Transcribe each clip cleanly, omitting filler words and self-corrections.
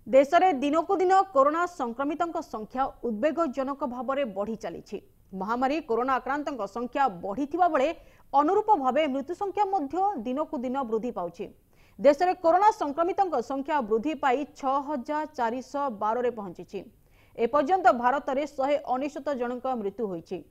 देश में दिनकू दिन कोरोना संक्रमितों संख्या उद्वेगजनक भाव में बढ़ी चली। महामारी कोरोना आक्रांत संख्या बढ़ी बेले अनुरूप भाव मृत्यु संख्या दिनकू दिन वृद्धि पाउछि। देश में कोरोना संक्रमितों संख्या वृद्धि पाई 6412 पहुंची। एपर्यंत भारत में 199 जनक मृत्यु होइछि।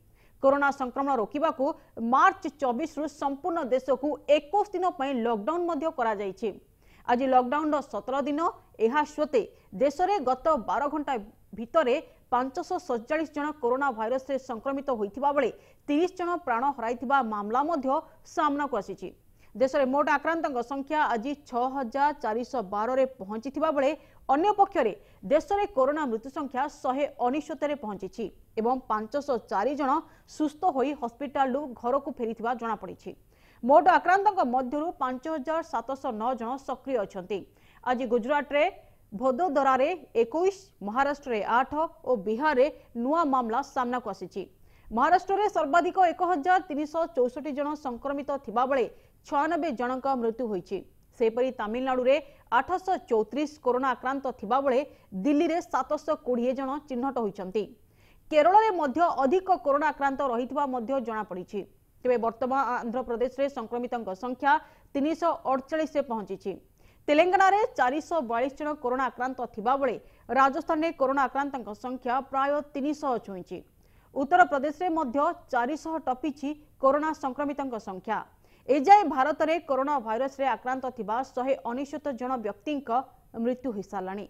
कोरोना संक्रमण रोकने मार्च 24 रु संपूर्ण देश को 21 दिन लॉकडाउन करा जायछि। आज लॉकडाउन 17 दिन यह सत्वे देश में गत 12 घंटा भितर 547 जन कोरोना भाइरस से संक्रमित होइथिबा बेले 30 जन प्राण हराइथिबा मामला सामना को आसीछि। देश में मोट आक्रांतों संख्या आज 6412 रे पहुंचीथिबा बेले अन्य पक्षरे देश में कोरोना मृत्यु संख्या 169 रे पहुंची एवं 504 जन सुस्थ होई हॉस्पिटल घर को फेरिथिबा जणा पड़िछि। मोट आक्रांतों मध्यरु 5709 जन सक्रिय अछंती। आज गुजरात रे भदोदरा रे 21, महाराष्ट्र रे 8 और बिहार रे नुआ मामला सामना को आसीछि। महाराष्ट्र रे सर्वाधिक 1364 जन संक्रमित थिबा बेले 96 जनक मृत्यु होइछि। सेपरि तमिलनाडु रे 834 कोरोना आक्रांत थिबा बेले दिल्ली रे 720 जन चिन्हट होइछंती। केरल रे मध्य अधिक कोरोना आक्रांत रहिथिबा मध्य जणा पड़िछि। तेबे वर्तमान आंध्र प्रदेश रे संक्रमितों संख्या 348 पहुंची। तेलंगाना रे 442 जन कोरोना आक्रांत थिबा बेले राजस्थान में कोरोना आक्रांतों संख्या प्राय 300 छुईछि। उत्तर प्रदेश रे मध्य 400 टपिछि कोरोना संक्रमितों संख्या। एजाए भारत में कोरोना भाइरस रे आक्रांत थिबा 169 जन व्यक्ति मृत्यु हो साराणी।